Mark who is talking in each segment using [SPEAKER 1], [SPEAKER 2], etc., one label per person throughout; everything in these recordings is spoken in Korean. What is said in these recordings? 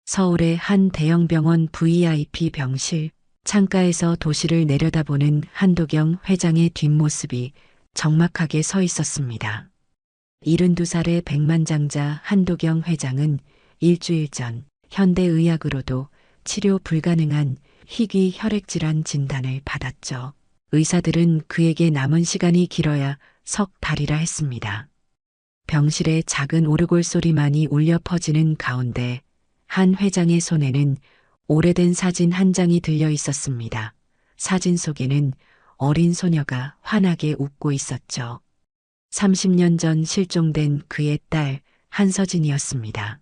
[SPEAKER 1] 서울의 한 대형 병원 VIP 병실 창가에서 도시를 내려다보는 한도경 회장의 뒷모습이 적막하게 서 있었습니다. 72살의 백만장자 한도경 회장은 일주일 전 현대의학으로도 치료 불가능한 희귀 혈액질환 진단을 받았죠. 의사들은 그에게 남은 시간이 길어야 석 달이라 했습니다. 병실에 작은 오르골 소리만이 울려 퍼지는 가운데 한 회장의 손에는 오래된 사진 한 장이 들려 있었습니다. 사진 속에는 어린 소녀가 환하게 웃고 있었죠. 30년 전 실종된 그의 딸 한서진이었습니다.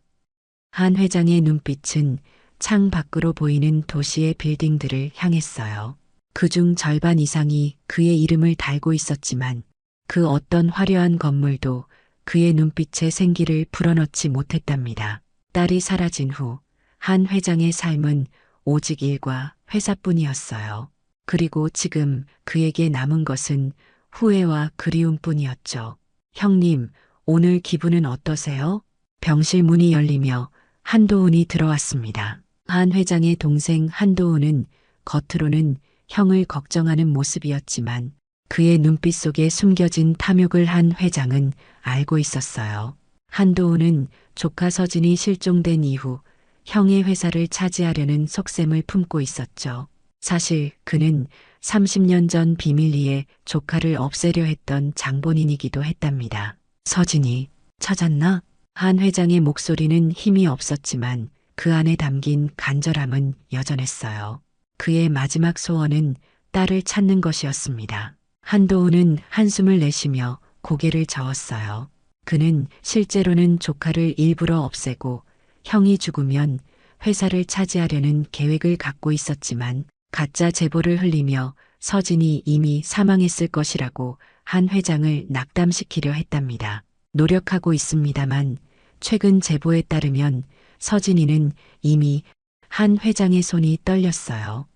[SPEAKER 1] 한 회장의 눈빛은 창 밖으로 보이는 도시의 빌딩들을 향했어요. 그중 절반 이상이 그의 이름을 달고 있었지만 그 어떤 화려한 건물도 그의 눈빛에 생기를 불어넣지 못했답니다. 딸이 사라진 후 한 회장의 삶은 오직 일과 회사뿐이었어요. 그리고 지금 그에게 남은 것은 후회와 그리움뿐이었죠. 형님, 오늘 기분은 어떠세요? 병실 문이 열리며 한도훈이 들어왔습니다. 한 회장의 동생 한도훈은 겉으로는 형을 걱정하는 모습이었지만 그의 눈빛 속에 숨겨진 탐욕을 한 회장은 알고 있었어요. 한도훈은 조카 서진이 실종된 이후 형의 회사를 차지하려는 속셈을 품고 있었죠. 사실 그는 30년 전 비밀리에 조카를 없애려 했던 장본인이기도 했답니다. 서진이 찾았나? 한 회장의 목소리는 힘이 없었지만 그 안에 담긴 간절함은 여전했어요. 그의 마지막 소원은 딸을 찾는 것이었습니다. 한도훈은 한숨을 내쉬며 고개를 저었어요. 그는 실제로는 조카를 일부러 없애고 형이 죽으면 회사를 차지하려는 계획을 갖고 있었지만 가짜 제보를 흘리며 서진이 이미 사망했을 것이라고 한 회장을 낙담시키려 했답니다. 노력하고 있습니다만 최근 제보에 따르면 서진이는 이미 한 회장의 손이 떨렸어요.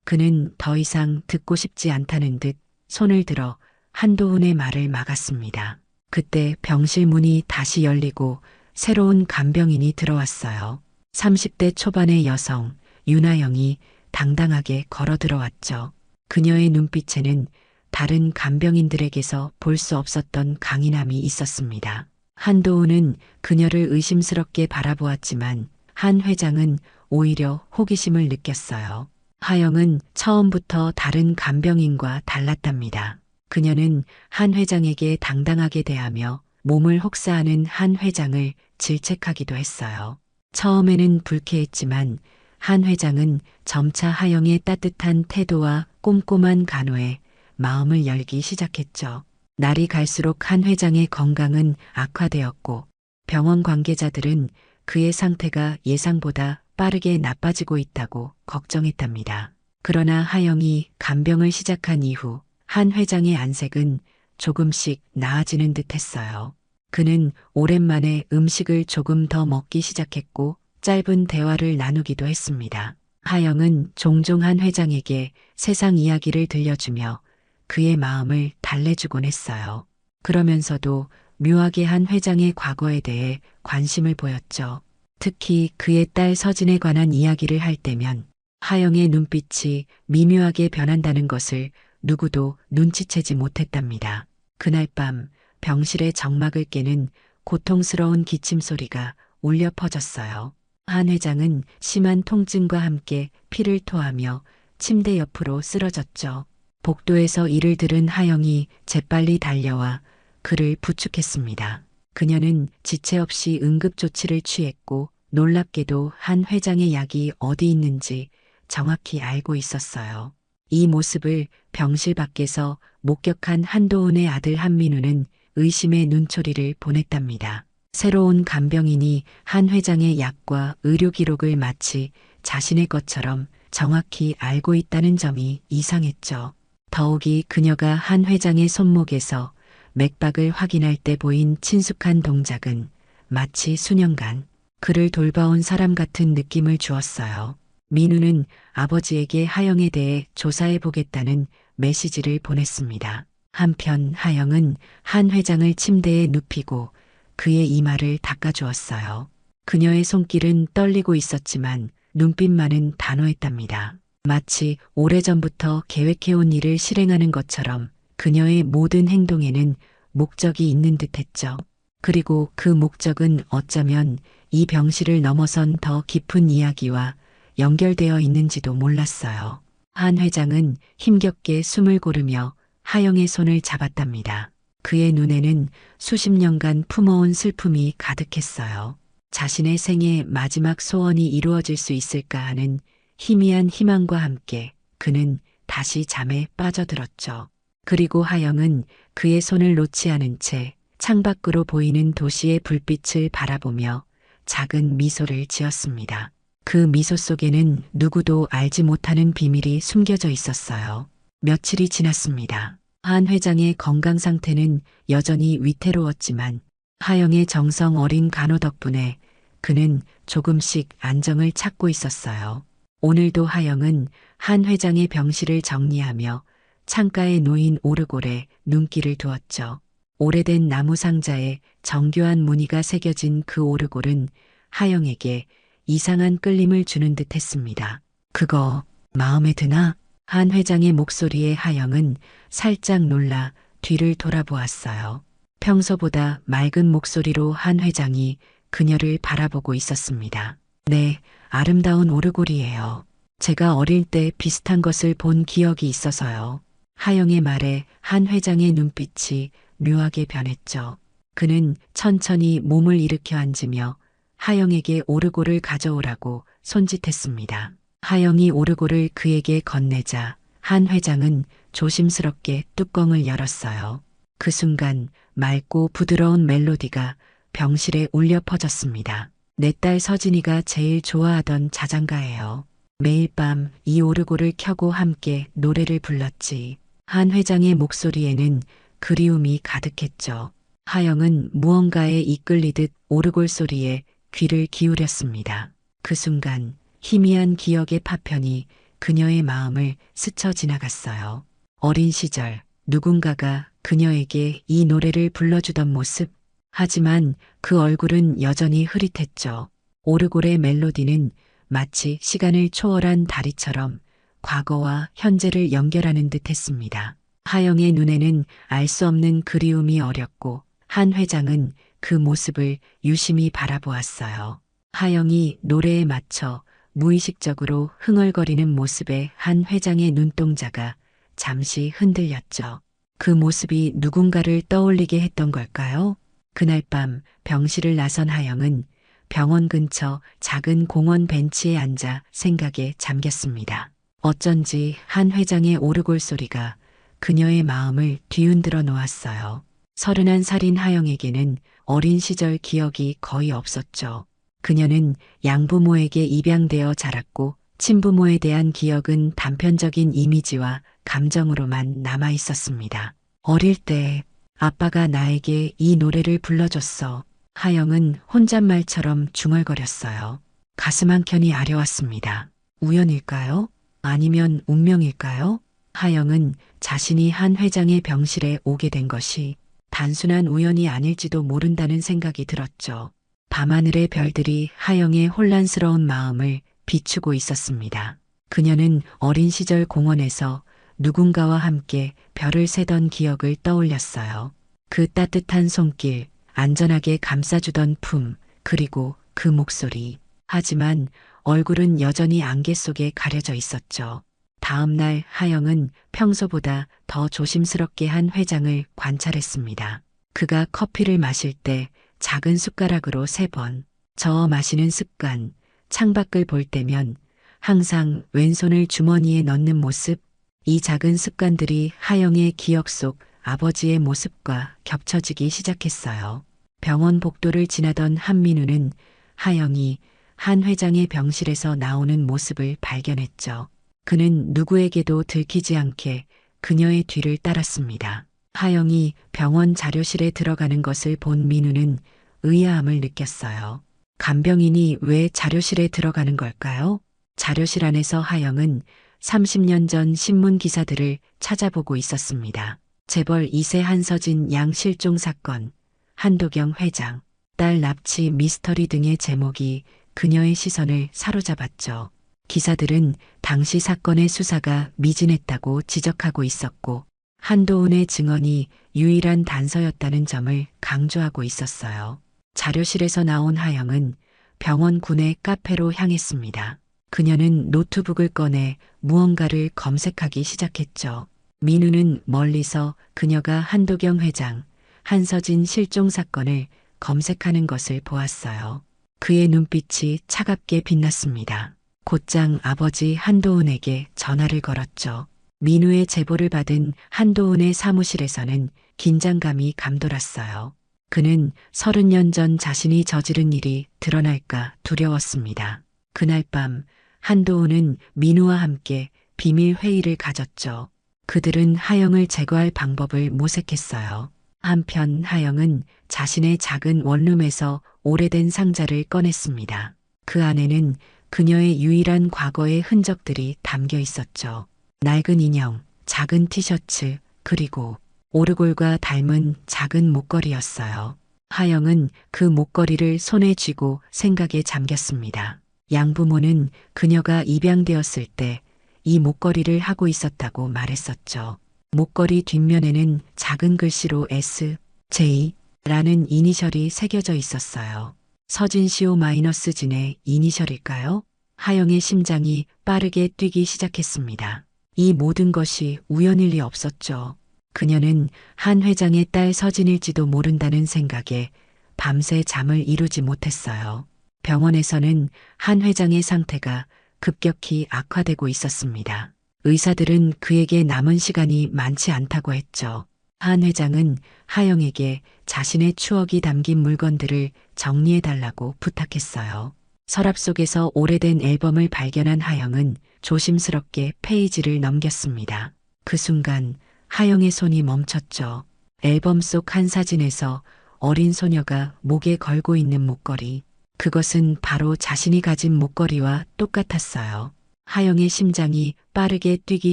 [SPEAKER 1] 그는 더 이상 듣고 싶지 않다는 듯 손을 들어 한도훈의 말을 막았습니다. 그때 병실 문이 다시 열리고 새로운 간병인이 들어왔어요. 30대 초반의 여성 윤아영이 당당하게 걸어 들어왔죠. 그녀의 눈빛에는 다른 간병인들에게서 볼 수 없었던 강인함이 있었습니다. 한도훈은 그녀를 의심스럽게 바라보았지만 한 회장은 오히려 호기심을 느꼈어요. 하영은 처음부터 다른 간병인과 달랐답니다. 그녀는 한 회장에게 당당하게 대하며 몸을 혹사하는 한 회장을 질책하기도 했어요. 처음에는 불쾌했지만 한 회장은 점차 하영의 따뜻한 태도와 꼼꼼한 간호에 마음을 열기 시작했죠. 날이 갈수록 한 회장의 건강은 악화되었고 병원 관계자들은 그의 상태가 예상보다 빠르게 나빠지고 있다고 걱정했답니다. 그러나 하영이 간병을 시작한 이후 한 회장의 안색은 조금씩 나아지는 듯 했어요. 그는 오랜만에 음식을 조금 더 먹기 시작했고 짧은 대화를 나누기도 했습니다. 하영은 종종 한 회장에게 세상 이야기를 들려주며 그의 마음을 달래주곤 했어요. 그러면서도 묘하게 한 회장의 과거에 대해 관심을 보였죠. 특히 그의 딸 서진에 관한 이야기를 할 때면 하영의 눈빛이 미묘하게 변한다는 것을 누구도 눈치채지 못했답니다. 그날 밤 병실의 정막을 깨는 고통스러운 기침 소리가 울려 퍼졌어요. 한 회장은 심한 통증과 함께 피를 토하며 침대 옆으로 쓰러졌죠. 복도에서 이를 들은 하영이 재빨리 달려와 그를 부축했습니다. 그녀는 지체 없이 응급조치를 취했고 놀랍게도 한 회장의 약이 어디 있는지 정확히 알고 있었어요. 이 모습을 병실 밖에서 목격한 한도훈의 아들 한민우는 의심의 눈초리를 보냈답니다. 새로운 간병인이 한 회장의 약과 의료 기록을 마치 자신의 것처럼 정확히 알고 있다는 점이 이상했죠. 더욱이 그녀가 한 회장의 손목에서 맥박을 확인할 때 보인 친숙한 동작은 마치 수년간 그를 돌봐온 사람 같은 느낌을 주었어요. 민우는 아버지에게 하영에 대해 조사해 보겠다는 메시지를 보냈습니다. 한편 하영은 한 회장을 침대에 눕히고 그의 이마를 닦아주었어요. 그녀의 손길은 떨리고 있었지만 눈빛만은 단호했답니다. 마치 오래전부터 계획해온 일을 실행하는 것처럼 그녀의 모든 행동에는 목적이 있는 듯했죠. 그리고 그 목적은 어쩌면 이 병실을 넘어선 더 깊은 이야기와 연결되어 있는지도 몰랐어요. 한 회장은 힘겹게 숨을 고르며 하영의 손을 잡았답니다. 그의 눈에는 수십 년간 품어온 슬픔이 가득했어요. 자신의 생애 마지막 소원이 이루어질 수 있을까 하는 희미한 희망과 함께 그는 다시 잠에 빠져들었죠. 그리고 하영은 그의 손을 놓지 않은 채 창밖으로 보이는 도시의 불빛을 바라보며 작은 미소를 지었습니다. 그 미소 속에는 누구도 알지 못하는 비밀이 숨겨져 있었어요. 며칠이 지났습니다. 한 회장의 건강 상태는 여전히 위태로웠지만 하영의 정성 어린 간호 덕분에 그는 조금씩 안정을 찾고 있었어요. 오늘도 하영은 한 회장의 병실을 정리하며 창가에 놓인 오르골에 눈길을 두었죠. 오래된 나무 상자에 정교한 무늬가 새겨진 그 오르골은 하영에게 이상한 끌림을 주는 듯 했습니다. 그거 마음에 드나? 한 회장의 목소리에 하영은 살짝 놀라 뒤를 돌아보았어요. 평소보다 맑은 목소리로 한 회장이 그녀를 바라보고 있었습니다. 네, 아름다운 오르골이에요. 제가 어릴 때 비슷한 것을 본 기억이 있어서요. 하영의 말에 한 회장의 눈빛이 묘하게 변했죠. 그는 천천히 몸을 일으켜 앉으며 하영에게 오르골을 가져오라고 손짓했습니다. 하영이 오르골을 그에게 건네자 한 회장은 조심스럽게 뚜껑을 열었어요. 그 순간 맑고 부드러운 멜로디가 병실에 울려 퍼졌습니다. 내 딸 서진이가 제일 좋아하던 자장가예요. 매일 밤 이 오르골을 켜고 함께 노래를 불렀지. 한 회장의 목소리에는 그리움이 가득했죠. 하영은 무언가에 이끌리듯 오르골 소리에 귀를 기울였습니다. 그 순간 희미한 기억의 파편이 그녀의 마음을 스쳐 지나갔어요. 어린 시절 누군가가 그녀에게 이 노래를 불러주던 모습. 하지만 그 얼굴은 여전히 흐릿했죠. 오르골의 멜로디는 마치 시간을 초월한 다리처럼 과거와 현재를 연결하는 듯 했습니다. 하영의 눈에는 알 수 없는 그리움이 어렸고 한 회장은 그 모습을 유심히 바라보았어요. 하영이 노래에 맞춰 무의식적으로 흥얼거리는 모습에 한 회장의 눈동자가 잠시 흔들렸죠. 그 모습이 누군가를 떠올리게 했던 걸까요? 그날 밤 병실을 나선 하영은 병원 근처 작은 공원 벤치에 앉아 생각에 잠겼습니다. 어쩐지 한 회장의 오르골 소리가 그녀의 마음을 뒤흔들어 놓았어요. 31살인 하영에게는 어린 시절 기억이 거의 없었죠. 그녀는 양부모에게 입양되어 자랐고 친부모에 대한 기억은 단편적인 이미지와 감정으로만 남아 있었습니다. 어릴 때 아빠가 나에게 이 노래를 불러줬어. 하영은 혼잣말처럼 중얼거렸어요. 가슴 한켠이 아려왔습니다. 우연일까요? 아니면 운명일까요? 하영은 자신이 한 회장의 병실에 오게 된 것이 단순한 우연이 아닐지도 모른다는 생각이 들었죠. 밤하늘의 별들이 하영의 혼란스러운 마음을 비추고 있었습니다. 그녀는 어린 시절 공원에서 누군가와 함께 별을 세던 기억을 떠올렸어요. 그 따뜻한 손길, 안전하게 감싸주던 품, 그리고 그 목소리. 하지만 얼굴은 여전히 안개 속에 가려져 있었죠. 다음 날 하영은 평소보다 더 조심스럽게 한 회장을 관찰했습니다. 그가 커피를 마실 때 작은 숟가락으로 3번 저어 마시는 습관, 창밖을 볼 때면 항상 왼손을 주머니에 넣는 모습, 이 작은 습관들이 하영의 기억 속 아버지의 모습과 겹쳐지기 시작했어요. 병원 복도를 지나던 한민우는 하영이 한 회장의 병실에서 나오는 모습을 발견했죠. 그는 누구에게도 들키지 않게 그녀의 뒤를 따랐습니다. 하영이 병원 자료실에 들어가는 것을 본 민우는 의아함을 느꼈어요. 간병인이 왜 자료실에 들어가는 걸까요? 자료실 안에서 하영은 30년 전 신문 기사들을 찾아보고 있었습니다. 재벌 2세 한서진 양 실종 사건, 한도경 회장, 딸 납치 미스터리 등의 제목이 그녀의 시선을 사로잡았죠. 기사들은 당시 사건의 수사가 미진했다고 지적하고 있었고 한도훈의 증언이 유일한 단서였다는 점을 강조하고 있었어요. 자료실에서 나온 하영은 병원 군의 카페로 향했습니다. 그녀는 노트북을 꺼내 무언가를 검색하기 시작했죠. 민우는 멀리서 그녀가 한도경 회장, 한서진 실종 사건을 검색하는 것을 보았어요. 그의 눈빛이 차갑게 빛났습니다. 곧장 아버지 한도훈에게 전화를 걸었죠. 민우의 제보를 받은 한도훈의 사무실에서는 긴장감이 감돌았어요. 그는 30년 전 자신이 저지른 일이 드러날까 두려웠습니다. 그날 밤 한도훈은 민우와 함께 비밀 회의를 가졌죠. 그들은 하영을 제거할 방법을 모색했어요. 한편 하영은 자신의 작은 원룸에서 오래된 상자를 꺼냈습니다. 그 안에는 그녀의 유일한 과거의 흔적들이 담겨 있었죠. 낡은 인형, 작은 티셔츠, 그리고 오르골과 닮은 작은 목걸이였어요. 하영은 그 목걸이를 손에 쥐고 생각에 잠겼습니다. 양부모는 그녀가 입양되었을 때 이 목걸이를 하고 있었다고 말했었죠. 목걸이 뒷면에는 작은 글씨로 S, J 라는 이니셜이 새겨져 있었어요. 서진시오 마이너스 진의 이니셜일까요? 하영의 심장이 빠르게 뛰기 시작했습니다. 이 모든 것이 우연일 리 없었죠. 그녀는 한 회장의 딸 서진일지도 모른다는 생각에 밤새 잠을 이루지 못했어요. 병원에서는 한 회장의 상태가 급격히 악화되고 있었습니다. 의사들은 그에게 남은 시간이 많지 않다고 했죠. 한 회장은 하영에게 자신의 추억이 담긴 물건들을 정리해달라고 부탁했어요. 서랍 속에서 오래된 앨범을 발견한 하영은 조심스럽게 페이지를 넘겼습니다. 그 순간 하영의 손이 멈췄죠. 앨범 속 한 사진에서 어린 소녀가 목에 걸고 있는 목걸이. 그것은 바로 자신이 가진 목걸이와 똑같았어요. 하영의 심장이 빠르게 뛰기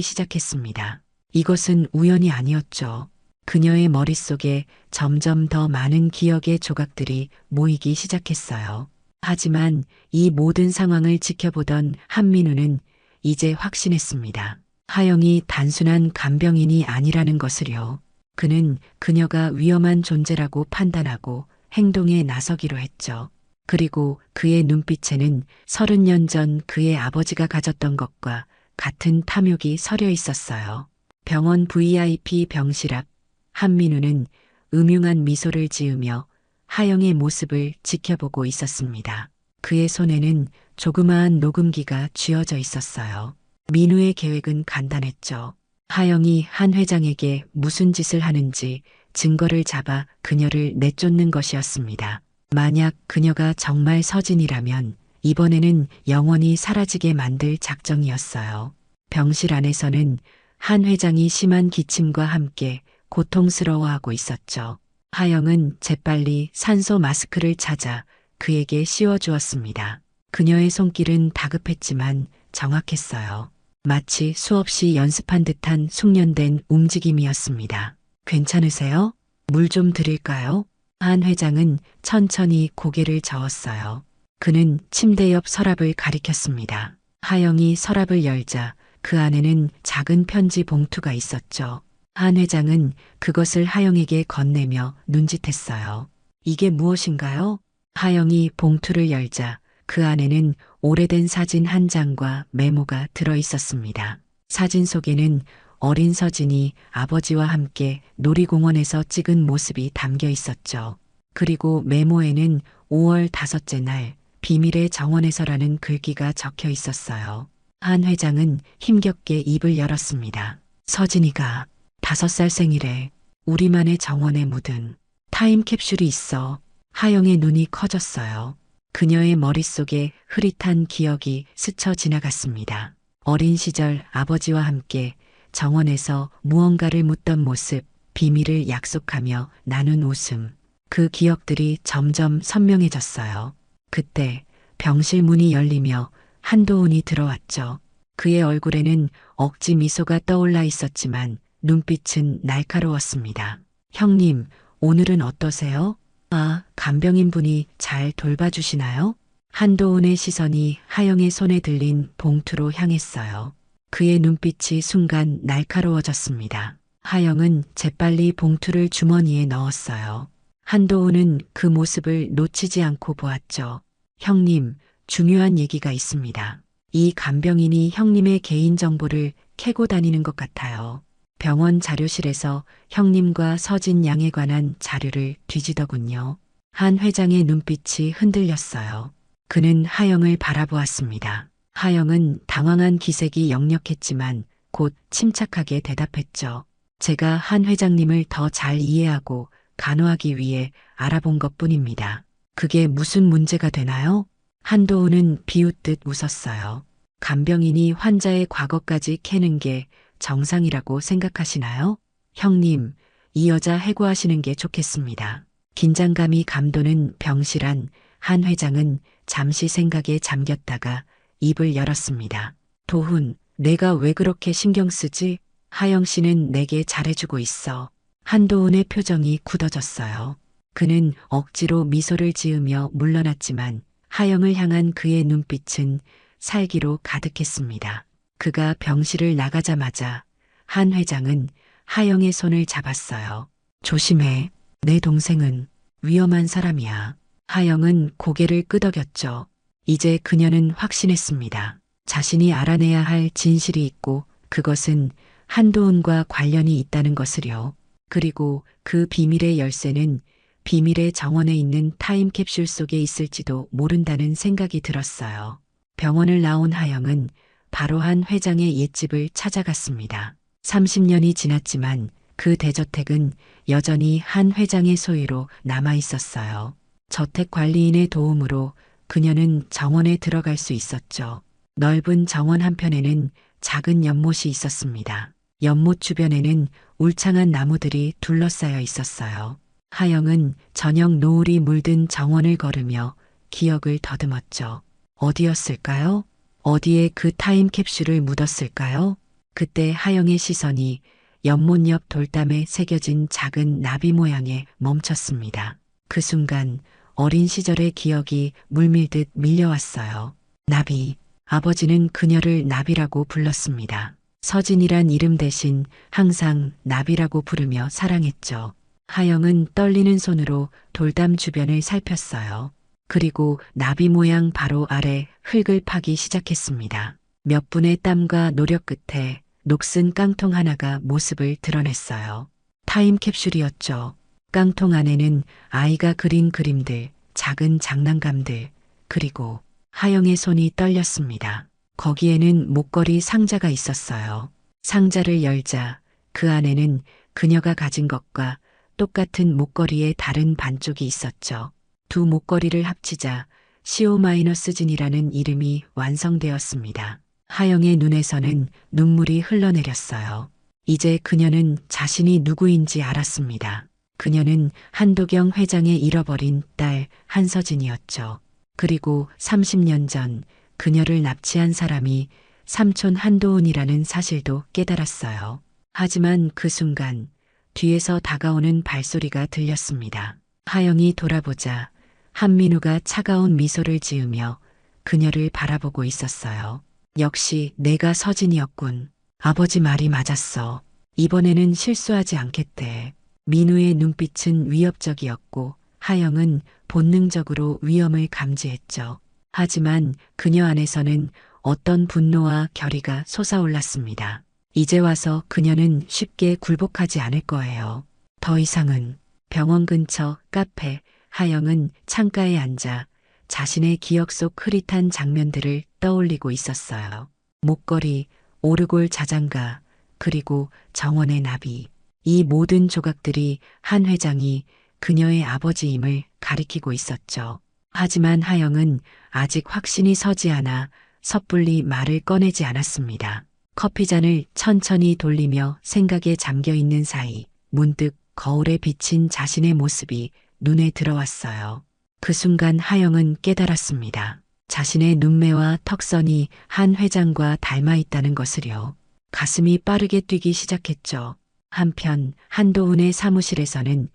[SPEAKER 1] 시작했습니다. 이것은 우연이 아니었죠. 그녀의 머릿속에 점점 더 많은 기억의 조각들이 모이기 시작했어요. 하지만 이 모든 상황을 지켜보던 한민우는 이제 확신했습니다. 하영이 단순한 간병인이 아니라는 것을요. 그는 그녀가 위험한 존재라고 판단하고 행동에 나서기로 했죠. 그리고 그의 눈빛에는 30년 전 그의 아버지가 가졌던 것과 같은 탐욕이 서려 있었어요. 병원 VIP 병실 앞 한민우는 음흉한 미소를 지으며 하영의 모습을 지켜보고 있었습니다. 그의 손에는 조그마한 녹음기가 쥐어져 있었어요. 민우의 계획은 간단했죠. 하영이 한 회장에게 무슨 짓을 하는지 증거를 잡아 그녀를 내쫓는 것이었습니다. 만약 그녀가 정말 서진이라면 이번에는 영원히 사라지게 만들 작정이었어요. 병실 안에서는 한 회장이 심한 기침과 함께 고통스러워하고 있었죠. 하영은 재빨리 산소 마스크를 찾아 그에게 씌워주었습니다. 그녀의 손길은 다급했지만 정확했어요. 마치 수없이 연습한 듯한 숙련된 움직임이었습니다. 괜찮으세요? 물 좀 드릴까요? 한 회장은 천천히 고개를 저었어요. 그는 침대 옆 서랍을 가리켰습니다. 하영이 서랍을 열자 그 안에는 작은 편지 봉투가 있었죠. 한 회장은 그것을 하영에게 건네며 눈짓했어요. 이게 무엇인가요? 하영이 봉투를 열자 그 안에는 오래된 사진 한 장과 메모가 들어 있었습니다. 사진 속에는 어린 서진이 아버지와 함께 놀이공원에서 찍은 모습이 담겨 있었죠. 그리고 메모에는 5월 5째 날 비밀의 정원에서라는 글귀가 적혀 있었어요. 한 회장은 힘겹게 입을 열었습니다. 서진이가 5살 생일에 우리만의 정원에 묻은 타임캡슐이 있어. 하영의 눈이 커졌어요. 그녀의 머릿속에 흐릿한 기억이 스쳐 지나갔습니다. 어린 시절 아버지와 함께 정원에서 무언가를 묻던 모습, 비밀을 약속하며 나눈 웃음. 그 기억들이 점점 선명해졌어요. 그때 병실 문이 열리며 한도훈이 들어왔죠. 그의 얼굴에는 억지 미소가 떠올라 있었지만 눈빛은 날카로웠습니다. 형님, 오늘은 어떠세요? 아, 간병인 분이 잘 돌봐주시나요? 한도훈의 시선이 하영의 손에 들린 봉투로 향했어요. 그의 눈빛이 순간 날카로워졌습니다. 하영은 재빨리 봉투를 주머니에 넣었어요. 한도훈은 그 모습을 놓치지 않고 보았죠. 형님, 중요한 얘기가 있습니다. 이 간병인이 형님의 개인정보를 캐고 다니는 것 같아요. 병원 자료실에서 형님과 서진 양에 관한 자료를 뒤지더군요. 한 회장의 눈빛이 흔들렸어요. 그는 하영을 바라보았습니다. 하영은 당황한 기색이 역력했지만 곧 침착하게 대답했죠. 제가 한 회장님을 더 잘 이해하고 간호하기 위해 알아본 것뿐입니다. 그게 무슨 문제가 되나요? 한도훈은 비웃듯 웃었어요. 간병인이 환자의 과거까지 캐는 게 정상이라고 생각하시나요? 형님, 이 여자 해고하시는 게 좋겠습니다. 긴장감이 감도는 병실 안 한 회장은 잠시 생각에 잠겼다가 입을 열었습니다. 도훈, 내가 왜 그렇게 신경 쓰지? 하영 씨는 내게 잘해주고 있어. 한도훈의 표정이 굳어졌어요. 그는 억지로 미소를 지으며 물러났지만 하영을 향한 그의 눈빛은 살기로 가득했습니다. 그가 병실을 나가자마자 한 회장은 하영의 손을 잡았어요. 조심해. 내 동생은 위험한 사람이야. 하영은 고개를 끄덕였죠. 이제 그녀는 확신했습니다. 자신이 알아내야 할 진실이 있고 그것은 한도훈과 관련이 있다는 것을요. 그리고 그 비밀의 열쇠는 비밀의 정원에 있는 타임캡슐 속에 있을지도 모른다는 생각이 들었어요. 병원을 나온 하영은 바로 한 회장의 옛집을 찾아갔습니다. 30년이 지났지만 그 대저택은 여전히 한 회장의 소유로 남아 있었어요. 저택 관리인의 도움으로 그녀는 정원에 들어갈 수 있었죠. 넓은 정원 한편에는 작은 연못이 있었습니다. 연못 주변에는 울창한 나무들이 둘러싸여 있었어요. 하영은 저녁 노을이 물든 정원을 걸으며 기억을 더듬었죠. 어디였을까요? 어디에 그 타임캡슐을 묻었을까요? 그때 하영의 시선이 연못 옆 돌담에 새겨진 작은 나비 모양에 멈췄습니다. 그 순간 어린 시절의 기억이 물밀듯 밀려왔어요. 나비. 아버지는 그녀를 나비라고 불렀습니다. 서진이란 이름 대신 항상 나비라고 부르며 사랑했죠. 하영은 떨리는 손으로 돌담 주변을 살폈어요. 그리고 나비 모양 바로 아래 흙을 파기 시작했습니다. 몇 분의 땀과 노력 끝에 녹슨 깡통 하나가 모습을 드러냈어요. 타임캡슐이었죠. 깡통 안에는 아이가 그린 그림들, 작은 장난감들, 그리고 하영의 손이 떨렸습니다. 거기에는 목걸이 상자가 있었어요. 상자를 열자 그 안에는 그녀가 가진 것과 똑같은 목걸이의 다른 반쪽이 있었죠. 두 목걸이를 합치자 CO-진이라는 이름이 완성되었습니다. 하영의 눈에서는 눈물이 흘러내렸어요. 이제 그녀는 자신이 누구인지 알았습니다. 그녀는 한도경 회장의 잃어버린 딸 한서진이었죠. 그리고 30년 전 그녀를 납치한 사람이 삼촌 한도훈이라는 사실도 깨달았어요. 하지만 그 순간 뒤에서 다가오는 발소리가 들렸습니다. 하영이 돌아보자 한민우가 차가운 미소를 지으며 그녀를 바라보고 있었어요. 역시 내가 서진이었군. 아버지 말이 맞았어. 이번에는 실수하지 않겠대. 민우의 눈빛은 위협적이었고 하영은 본능적으로 위험을 감지했죠. 하지만 그녀 안에서는 어떤 분노와 결의가 솟아올랐습니다. 이제 와서 그녀는 쉽게 굴복하지 않을 거예요. 더 이상은. 병원 근처 카페. 하영은 창가에 앉아 자신의 기억 속 흐릿한 장면들을 떠올리고 있었어요. 목걸이, 오르골 자장가, 그리고 정원의 나비. 이 모든 조각들이 한 회장이 그녀의 아버지임을 가리키고 있었죠. 하지만 하영은 아직 확신이 서지 않아 섣불리 말을 꺼내지 않았습니다. 커피잔을 천천히 돌리며 생각에 잠겨 있는 사이 문득 거울에 비친 자신의 모습이 눈에 들어왔어요. 그 순간 하영은 깨달았습니다. 자신의 눈매와 턱선이 한 회장과 닮아 있다는 것을요. 가슴이 빠르게 뛰기 시작했죠. 한편 한도훈의 사무실에서는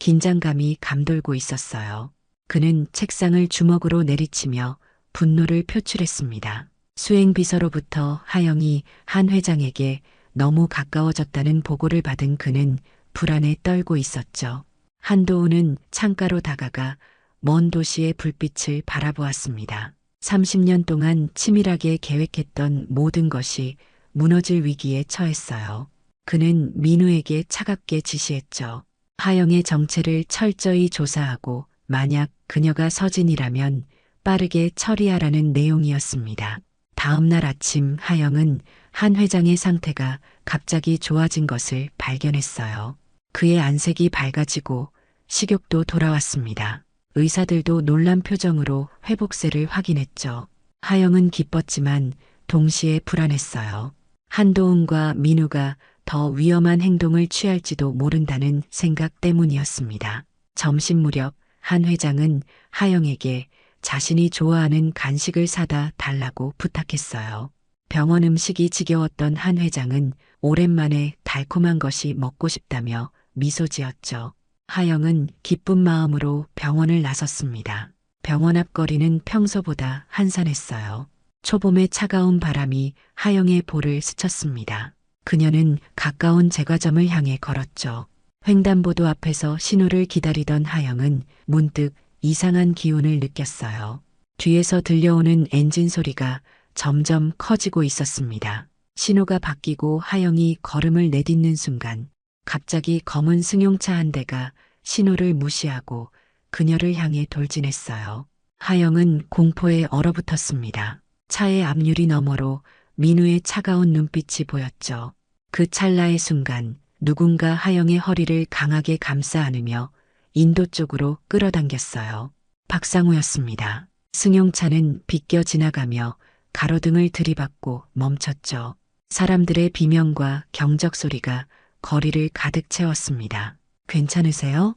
[SPEAKER 1] 긴장감이 감돌고 있었어요. 그는 책상을 주먹으로 내리치며 분노를 표출했습니다. 수행비서로부터 하영이 한 회장에게 너무 가까워졌다는 보고를 받은 그는 불안에 떨고 있었죠. 한도훈은 창가로 다가가 먼 도시의 불빛을 바라보았습니다. 30년 동안 치밀하게 계획했던 모든 것이 무너질 위기에 처했어요. 그는 민우에게 차갑게 지시했죠. 하영의 정체를 철저히 조사하고 만약 그녀가 서진이라면 빠르게 처리하라는 내용이었습니다. 다음 날 아침 하영은 한 회장의 상태가 갑자기 좋아진 것을 발견했어요. 그의 안색이 밝아지고 식욕도 돌아왔습니다. 의사들도 놀란 표정으로 회복세를 확인했죠. 하영은 기뻤지만 동시에 불안했어요. 한도훈과 민우가 더 위험한 행동을 취할지도 모른다는 생각 때문이었습니다. 점심 무렵 한 회장은 하영에게 자신이 좋아하는 간식을 사다 달라고 부탁했어요. 병원 음식이 지겨웠던 한 회장은 오랜만에 달콤한 것이 먹고 싶다며 미소 지었죠. 하영은 기쁜 마음으로 병원을 나섰습니다. 병원 앞 거리는 평소보다 한산했어요. 초봄의 차가운 바람이 하영의 볼을 스쳤습니다. 그녀는 가까운 제과점을 향해 걸었죠. 횡단보도 앞에서 신호를 기다리던 하영은 문득 이상한 기운을 느꼈어요. 뒤에서 들려오는 엔진 소리가 점점 커지고 있었습니다. 신호가 바뀌고 하영이 걸음을 내딛는 순간 갑자기 검은 승용차 한 대가 신호를 무시하고 그녀를 향해 돌진했어요. 하영은 공포에 얼어붙었습니다. 차의 앞유리 너머로 민우의 차가운 눈빛이 보였죠. 그 찰나의 순간 누군가 하영의 허리를 강하게 감싸 안으며 인도 쪽으로 끌어당겼어요. 박상우였습니다. 승용차는 비껴 지나가며 가로등을 들이받고 멈췄죠. 사람들의 비명과 경적 소리가 거리를 가득 채웠습니다. 괜찮으세요?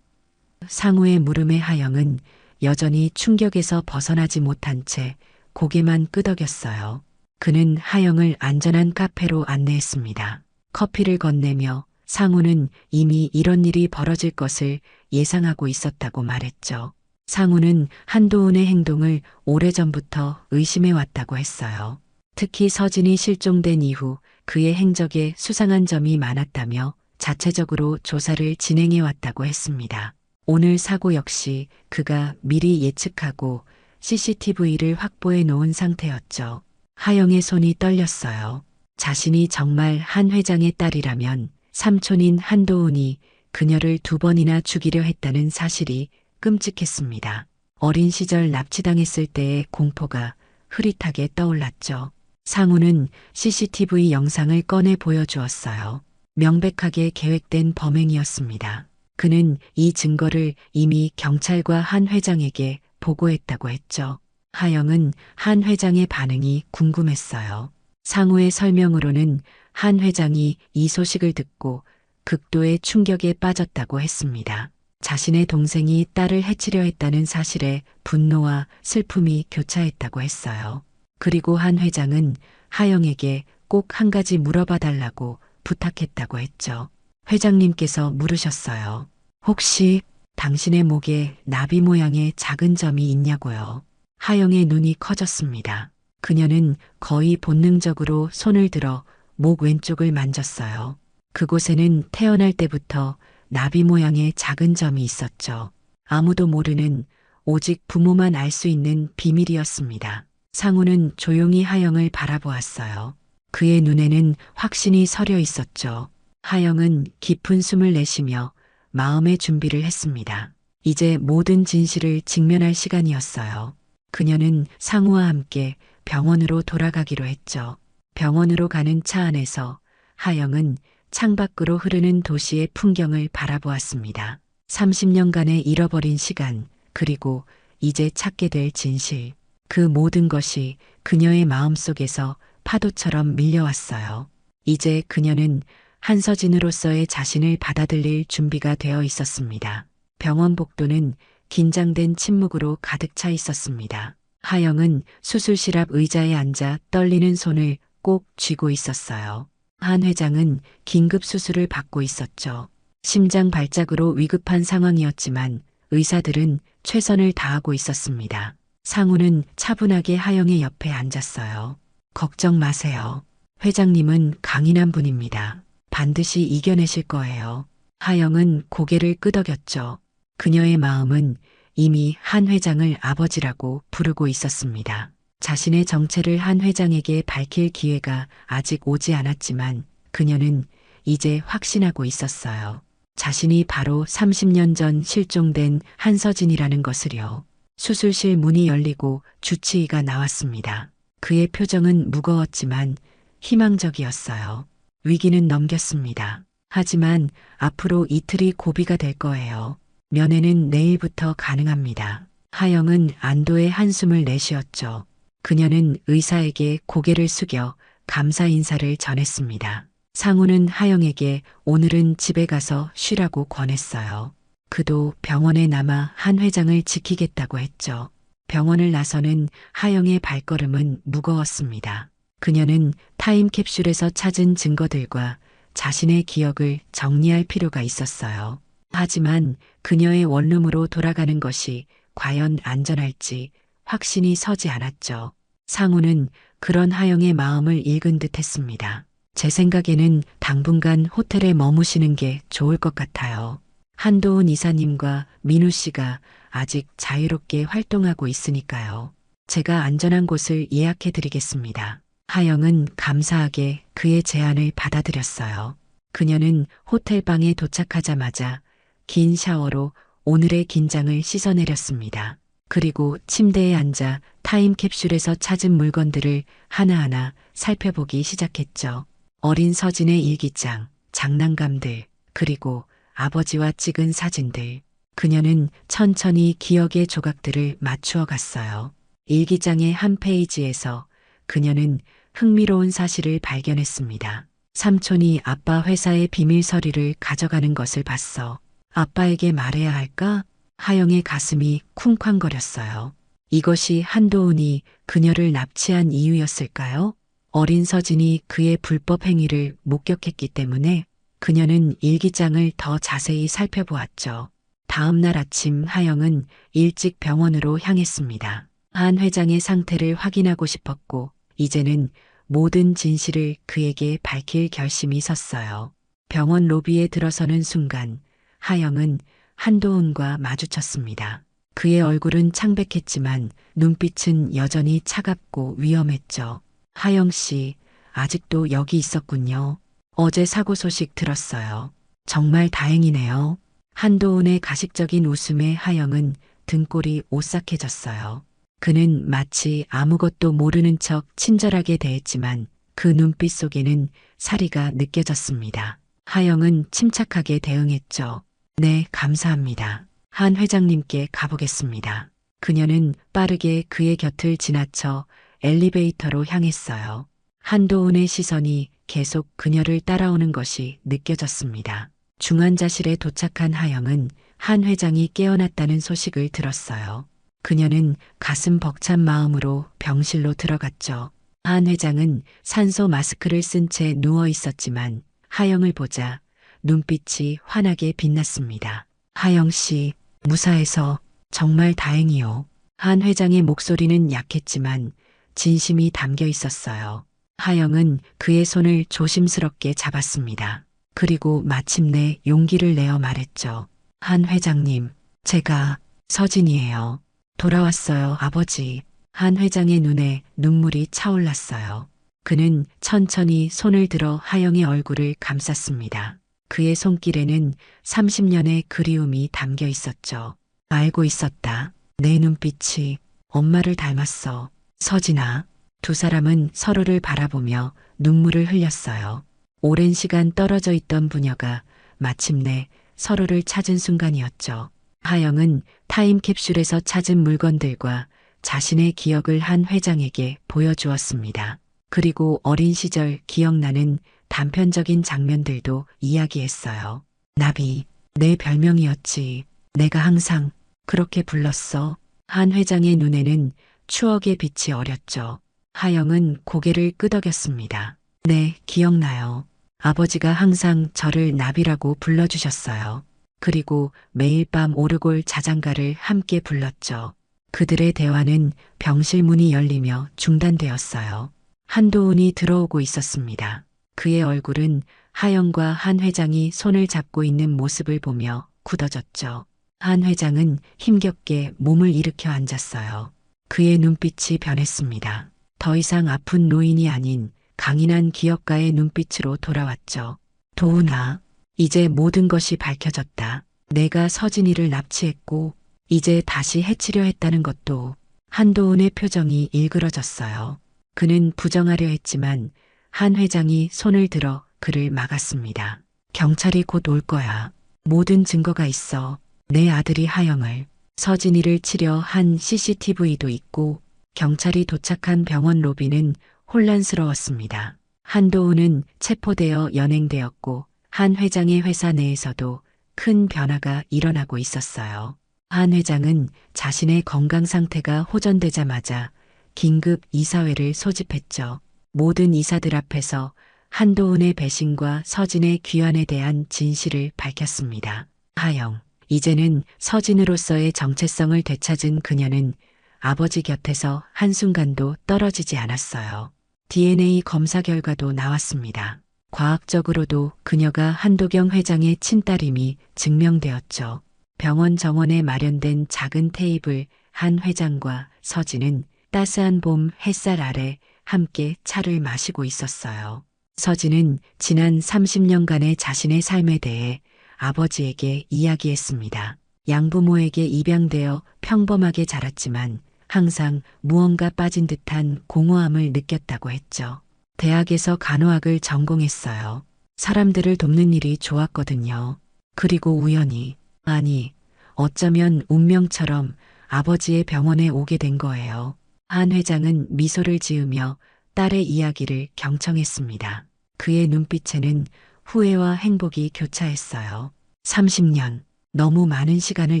[SPEAKER 1] 상우의 물음에 하영은 여전히 충격에서 벗어나지 못한 채 고개만 끄덕였어요. 그는 하영을 안전한 카페로 안내했습니다. 커피를 건네며 상우는 이미 이런 일이 벌어질 것을 예상하고 있었다고 말했죠. 상우는 한도훈의 행동을 오래전부터 의심해 왔다고 했어요. 특히 서진이 실종된 이후 그의 행적에 수상한 점이 많았다며 자체적으로 조사를 진행해 왔다고 했습니다. 오늘 사고 역시 그가 미리 예측하고 CCTV를 확보해 놓은 상태였죠. 하영의 손이 떨렸어요. 자신이 정말 한 회장의 딸이라면 삼촌인 한도훈이 그녀를 2번이나 죽이려 했다는 사실이 끔찍했습니다. 어린 시절 납치당했을 때의 공포가 흐릿하게 떠올랐죠. 상우는 CCTV 영상을 꺼내 보여주었어요. 명백하게 계획된 범행이었습니다. 그는 이 증거를 이미 경찰과 한 회장에게 보고했다고 했죠. 하영은 한 회장의 반응이 궁금했어요. 상우의 설명으로는 한 회장이 이 소식을 듣고 극도의 충격에 빠졌다고 했습니다. 자신의 동생이 딸을 해치려 했다는 사실에 분노와 슬픔이 교차했다고 했어요. 그리고 한 회장은 하영에게 꼭 한 가지 물어봐 달라고 부탁했다고 했죠. 회장님께서 물으셨어요. 혹시 당신의 목에 나비 모양의 작은 점이 있냐고요. 하영의 눈이 커졌습니다. 그녀는 거의 본능적으로 손을 들어 목 왼쪽을 만졌어요. 그곳에는 태어날 때부터 나비 모양의 작은 점이 있었죠. 아무도 모르는 오직 부모만 알 수 있는 비밀이었습니다. 상우는 조용히 하영을 바라보았어요. 그의 눈에는 확신이 서려 있었죠. 하영은 깊은 숨을 내쉬며 마음의 준비를 했습니다. 이제 모든 진실을 직면할 시간이었어요. 그녀는 상우와 함께 병원으로 돌아가기로 했죠. 병원으로 가는 차 안에서 하영은 창밖으로 흐르는 도시의 풍경을 바라보았습니다. 30년간의 잃어버린 시간, 그리고 이제 찾게 될 진실. 그 모든 것이 그녀의 마음속에서 파도처럼 밀려왔어요. 이제 그녀는 한서진으로서의 자신을 받아들일 준비가 되어 있었습니다. 병원 복도는 긴장된 침묵으로 가득 차 있었습니다. 하영은 수술실 앞 의자에 앉아 떨리는 손을 꼭 쥐고 있었어요. 한 회장은 긴급 수술을 받고 있었죠. 심장 발작으로 위급한 상황이었지만 의사들은 최선을 다하고 있었습니다. 상우는 차분하게 하영의 옆에 앉았어요. 걱정 마세요. 회장님은 강인한 분입니다. 반드시 이겨내실 거예요. 하영은 고개를 끄덕였죠. 그녀의 마음은 이미 한 회장을 아버지라고 부르고 있었습니다. 자신의 정체를 한 회장에게 밝힐 기회가 아직 오지 않았지만 그녀는 이제 확신하고 있었어요. 자신이 바로 30년 전 실종된 한서진이라는 것을요. 수술실 문이 열리고 주치의가 나왔습니다. 그의 표정은 무거웠지만 희망적이었어요. 위기는 넘겼습니다. 하지만 앞으로 이틀이 고비가 될 거예요. 면회는 내일부터 가능합니다. 하영은 안도의 한숨을 내쉬었죠. 그녀는 의사에게 고개를 숙여 감사 인사를 전했습니다. 상우는 하영에게 오늘은 집에 가서 쉬라고 권했어요. 그도 병원에 남아 한 회장을 지키겠다고 했죠. 병원을 나서는 하영의 발걸음은 무거웠습니다. 그녀는 타임캡슐에서 찾은 증거들과 자신의 기억을 정리할 필요가 있었어요. 하지만 그녀의 원룸으로 돌아가는 것이 과연 안전할지 확신이 서지 않았죠. 상우는 그런 하영의 마음을 읽은 듯 했습니다. 제 생각에는 당분간 호텔에 머무시는 게 좋을 것 같아요. 한도훈 이사님과 민우 씨가 아직 자유롭게 활동하고 있으니까요. 제가 안전한 곳을 예약해 드리겠습니다. 하영은 감사하게 그의 제안을 받아들였어요. 그녀는 호텔방에 도착하자마자 긴 샤워로 오늘의 긴장을 씻어내렸습니다. 그리고 침대에 앉아 타임캡슐에서 찾은 물건들을 하나하나 살펴보기 시작했죠. 어린 서진의 일기장, 장난감들, 그리고 아버지와 찍은 사진들. 그녀는 천천히 기억의 조각들을 맞추어 갔어요. 일기장의 한 페이지에서 그녀는 흥미로운 사실을 발견했습니다. 삼촌이 아빠 회사의 비밀 서류를 가져가는 것을 봤어. 아빠에게 말해야 할까? 하영의 가슴이 쿵쾅거렸어요. 이것이 한도훈이 그녀를 납치한 이유였을까요? 어린 서진이 그의 불법 행위를 목격했기 때문에 그녀는 일기장을 더 자세히 살펴보았죠. 다음 날 아침 하영은 일찍 병원으로 향했습니다. 한 회장의 상태를 확인하고 싶었고 이제는 모든 진실을 그에게 밝힐 결심이 섰어요. 병원 로비에 들어서는 순간 하영은 한도훈과 마주쳤습니다. 그의 얼굴은 창백했지만 눈빛은 여전히 차갑고 위험했죠. 하영 씨, 아직도 여기 있었군요. 어제 사고 소식 들었어요. 정말 다행이네요. 한도훈의 가식적인 웃음에 하영은 등골이 오싹해졌어요. 그는 마치 아무것도 모르는 척 친절하게 대했지만 그 눈빛 속에는 사리가 느껴졌습니다. 하영은 침착하게 대응했죠. 네, 감사합니다. 한 회장님께 가보겠습니다. 그녀는 빠르게 그의 곁을 지나쳐 엘리베이터로 향했어요. 한도훈의 시선이 계속 그녀를 따라오는 것이 느껴졌습니다. 중환자실에 도착한 하영은 한 회장이 깨어났다는 소식을 들었어요. 그녀는 가슴 벅찬 마음으로 병실로 들어갔죠. 한 회장은 산소 마스크를 쓴 채 누워 있었지만 하영을 보자 눈빛이 환하게 빛났습니다. 하영 씨, 무사해서 정말 다행이요. 한 회장의 목소리는 약했지만 진심이 담겨 있었어요. 하영은 그의 손을 조심스럽게 잡았습니다. 그리고 마침내 용기를 내어 말했죠. 한 회장님, 제가 서진이에요. 돌아왔어요, 아버지. 한 회장의 눈에 눈물이 차올랐어요. 그는 천천히 손을 들어 하영의 얼굴을 감쌌습니다. 그의 손길에는 30년의 그리움이 담겨 있었죠. 알고 있었다. 내 눈빛이 엄마를 닮았어. 서진아. 두 사람은 서로를 바라보며 눈물을 흘렸어요. 오랜 시간 떨어져 있던 부녀가 마침내 서로를 찾은 순간이었죠. 하영은 타임캡슐에서 찾은 물건들과 자신의 기억을 한 회장에게 보여주었습니다. 그리고 어린 시절 기억나는 단편적인 장면들도 이야기했어요. 나비, 내 별명이었지. 내가 항상 그렇게 불렀어. 한 회장의 눈에는 추억의 빛이 어렸죠. 하영은 고개를 끄덕였습니다. 네, 기억나요. 아버지가 항상 저를 나비라고 불러주셨어요. 그리고 매일 밤 오르골 자장가를 함께 불렀죠. 그들의 대화는 병실 문이 열리며 중단되었어요. 한도훈이 들어오고 있었습니다. 그의 얼굴은 하영과 한 회장이 손을 잡고 있는 모습을 보며 굳어졌죠. 한 회장은 힘겹게 몸을 일으켜 앉았어요. 그의 눈빛이 변했습니다. 더 이상 아픈 노인이 아닌 강인한 기업가의 눈빛으로 돌아왔죠. 도훈아, 이제 모든 것이 밝혀졌다. 내가 서진이를 납치했고 이제 다시 해치려 했다는 것도. 한도훈의 표정이 일그러졌어요. 그는 부정하려 했지만 한 회장이 손을 들어 그를 막았습니다. 경찰이 곧 올 거야. 모든 증거가 있어. 내 아들이 하영을, 서진이를 치려 한 CCTV도 있고. 경찰이 도착한 병원 로비는 혼란스러웠습니다. 한도훈은 체포되어 연행되었고 한 회장의 회사 내에서도 큰 변화가 일어나고 있었어요. 한 회장은 자신의 건강 상태가 호전되자마자 긴급 이사회를 소집했죠. 모든 이사들 앞에서 한도훈의 배신과 서진의 귀환에 대한 진실을 밝혔습니다. 하영, 이제는 서진으로서의 정체성을 되찾은 그녀는 아버지 곁에서 한순간도 떨어지지 않았어요. DNA 검사 결과도 나왔습니다. 과학적으로도 그녀가 한도경 회장의 친딸임이 증명되었죠. 병원 정원에 마련된 작은 테이블, 한 회장과 서진은 따스한 봄 햇살 아래 함께 차를 마시고 있었어요. 서진은 지난 30년간의 자신의 삶에 대해 아버지에게 이야기했습니다. 양부모에게 입양되어 평범하게 자랐지만 항상 무언가 빠진 듯한 공허함을 느꼈다고 했죠. 대학에서 간호학을 전공했어요. 사람들을 돕는 일이 좋았거든요. 그리고 우연히, 아니, 어쩌면 운명처럼 아버지의 병원에 오게 된 거예요. 한 회장은 미소를 지으며 딸의 이야기를 경청했습니다. 그의 눈빛에는 후회와 행복이 교차했어요. 30년, 너무 많은 시간을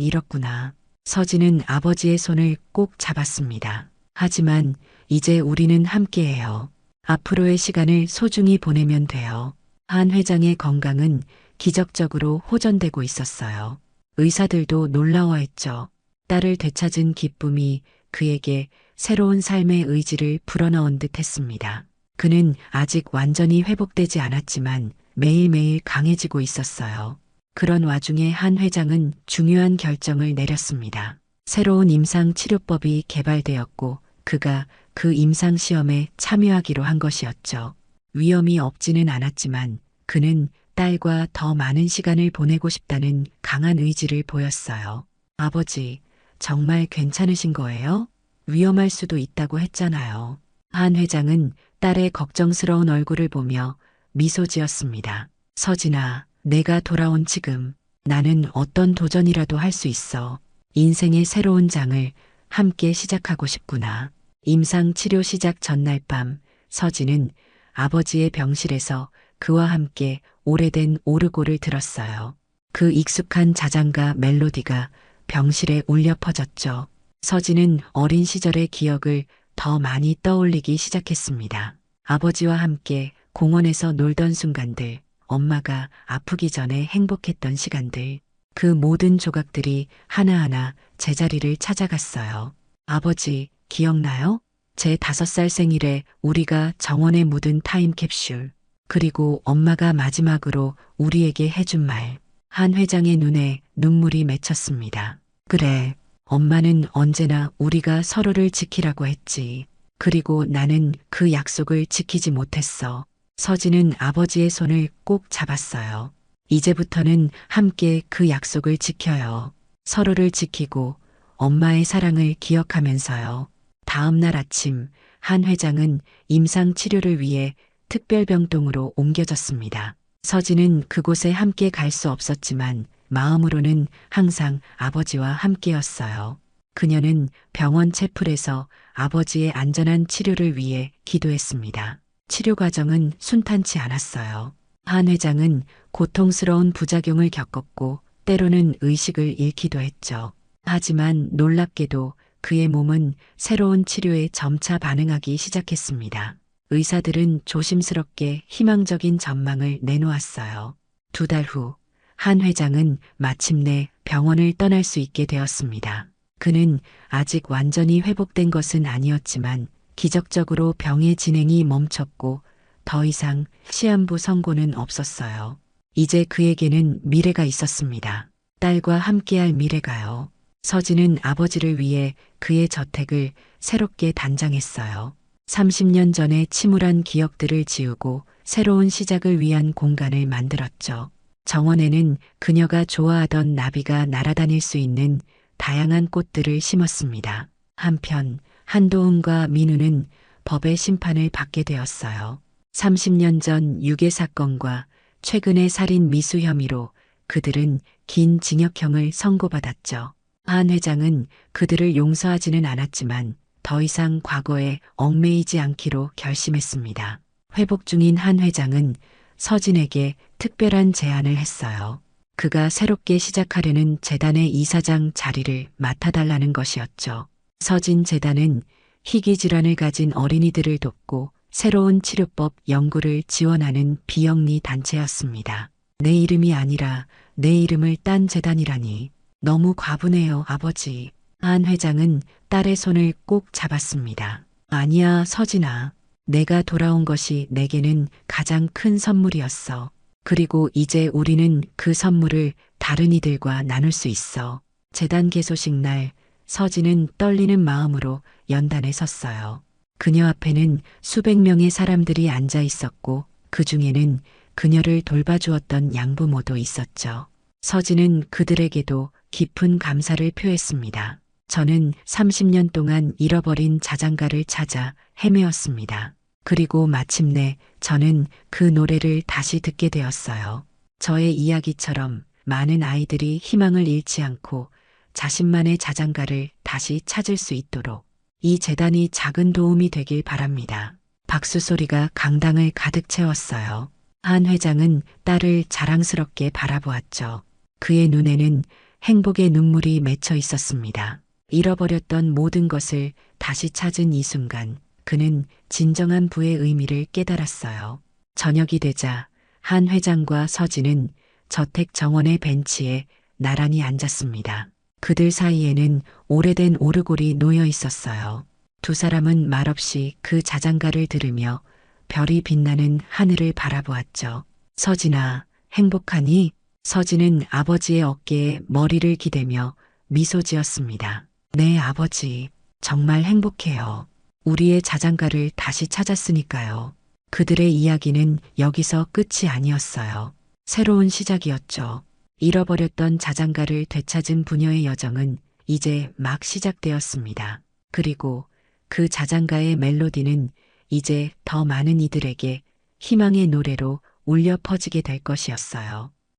[SPEAKER 1] 잃었구나. 서진은 아버지의 손을 꼭 잡았습니다. 하지만 이제 우리는 함께해요. 앞으로의 시간을 소중히 보내면 돼요. 한 회장의 건강은 기적적으로 호전되고 있었어요. 의사들도 놀라워했죠. 딸을 되찾은 기쁨이 그에게 새로운 삶의 의지를 불어넣은 듯 했습니다. 그는 아직 완전히 회복되지 않았지만 매일매일 강해지고 있었어요. 그런 와중에 한 회장은 중요한 결정을 내렸습니다. 새로운 임상치료법이 개발되었고 그가 그 임상시험에 참여하기로 한 것이었죠. 위험이 없지는 않았지만 그는 딸과 더 많은 시간을 보내고 싶다는 강한 의지를 보였어요. 아버지, 정말 괜찮으신 거예요? 위험할 수도 있다고 했잖아요. 한 회장은 딸의 걱정스러운 얼굴을 보며 미소 지었습니다. 서진아, 내가 돌아온 지금 나는 어떤 도전이라도 할 수 있어. 인생의 새로운 장을 함께 시작하고 싶구나. 임상 치료 시작 전날 밤 서진은 아버지의 병실에서 그와 함께 오래된 오르골을 들었어요. 그 익숙한 자장가 멜로디가 병실에 울려 퍼졌죠. 서진은 어린 시절의 기억을 더 많이 떠올리기 시작했습니다. 아버지와 함께 공원에서 놀던 순간들, 엄마가 아프기 전에 행복했던 시간들, 그 모든 조각들이 하나하나 제자리를 찾아갔어요. 아버지, 기억나요? 제 5살 생일에 우리가 정원에 묻은 타임캡슐. 그리고 엄마가 마지막으로 우리에게 해준 말. 한 회장의 눈에 눈물이 맺혔습니다. 그래, 엄마는 언제나 우리가 서로를 지키라고 했지. 그리고 나는 그 약속을 지키지 못했어. 서진은 아버지의 손을 꼭 잡았어요. 이제부터는 함께 그 약속을 지켜요. 서로를 지키고 엄마의 사랑을 기억하면서요. 다음 날 아침 한 회장은 임상 치료를 위해 특별병동으로 옮겨졌습니다. 서진은 그곳에 함께 갈 수 없었지만 마음으로는 항상 아버지와 함께였어요. 그녀는 병원 채플에서 아버지의 안전한 치료를 위해 기도했습니다. 치료 과정은 순탄치 않았어요. 한 회장은 고통스러운 부작용을 겪었고 때로는 의식을 잃기도 했죠. 하지만 놀랍게도 그의 몸은 새로운 치료에 점차 반응하기 시작했습니다. 의사들은 조심스럽게 희망적인 전망을 내놓았어요. 2달 후, 한 회장은 마침내 병원을 떠날 수 있게 되었습니다. 그는 아직 완전히 회복된 것은 아니었지만 기적적으로 병의 진행이 멈췄고 더 이상 시한부 선고는 없었어요. 이제 그에게는 미래가 있었습니다. 딸과 함께할 미래가요. 서진은 아버지를 위해 그의 저택을 새롭게 단장했어요. 30년 전의 침울한 기억들을 지우고 새로운 시작을 위한 공간을 만들었죠. 정원에는 그녀가 좋아하던 나비가 날아다닐 수 있는 다양한 꽃들을 심었습니다. 한편 한도훈과 민우는 법의 심판을 받게 되었어요. 30년 전 유괴 사건과 최근의 살인 미수 혐의로 그들은 긴 징역형을 선고받았죠. 한 회장은 그들을 용서하지는 않았지만 더 이상 과거에 얽매이지 않기로 결심했습니다. 회복 중인 한 회장은 서진에게 특별한 제안을 했어요. 그가 새롭게 시작하려는 재단의 이사장 자리를 맡아달라는 것이었죠. 서진 재단은 희귀 질환을 가진 어린이들을 돕고 새로운 치료법 연구를 지원하는 비영리 단체였습니다. 내 이름이 아니라 내 이름을 딴 재단이라니 너무 과분해요, 아버지. 한 회장은 딸의 손을 꼭 잡았습니다. 아니야, 서진아. 내가 돌아온 것이 내게는 가장 큰 선물이었어. 그리고 이제 우리는 그 선물을 다른 이들과 나눌 수 있어. 재단 개소식 날 서진은 떨리는 마음으로 연단에 섰어요. 그녀 앞에는 수백 명의 사람들이 앉아 있었고 그 중에는 그녀를 돌봐주었던 양부모도 있었죠. 서진은 그들에게도 깊은 감사를 표했습니다. 저는 30년 동안 잃어버린 자장가를 찾아 헤매었습니다. 그리고 마침내 저는 그 노래를 다시 듣게 되었어요. 저의 이야기처럼 많은 아이들이 희망을 잃지 않고 자신만의 자장가를 다시 찾을 수 있도록 이 재단이 작은 도움이 되길 바랍니다. 박수 소리가 강당을 가득 채웠어요. 한 회장은 딸을 자랑스럽게 바라보았죠. 그의 눈에는 행복의 눈물이 맺혀 있었습니다. 잃어버렸던 모든 것을 다시 찾은 이 순간 그는 진정한 부의 의미를 깨달았어요. 저녁이 되자 한 회장과 서진은 저택 정원의 벤치에 나란히 앉았습니다. 그들 사이에는 오래된 오르골이 놓여 있었어요. 두 사람은 말없이 그 자장가를 들으며 별이 빛나는 하늘을 바라보았죠. 서진아, 행복하니? 서진은 아버지의 어깨에 머리를 기대며 미소 지었습니다. 네, 아버지. 정말 행복해요. 우리의 자장가를 다시 찾았으니까요. 그들의 이야기는 여기서 끝이 아니었어요. 새로운 시작이었죠. 잃어버렸던 자장가를 되찾은 부녀의 여정은 이제 막 시작되었습니다. 그리고 그 자장가의 멜로디는 이제 더 많은 이들에게 희망의 노래로 울려 퍼지게 될 것이었어요.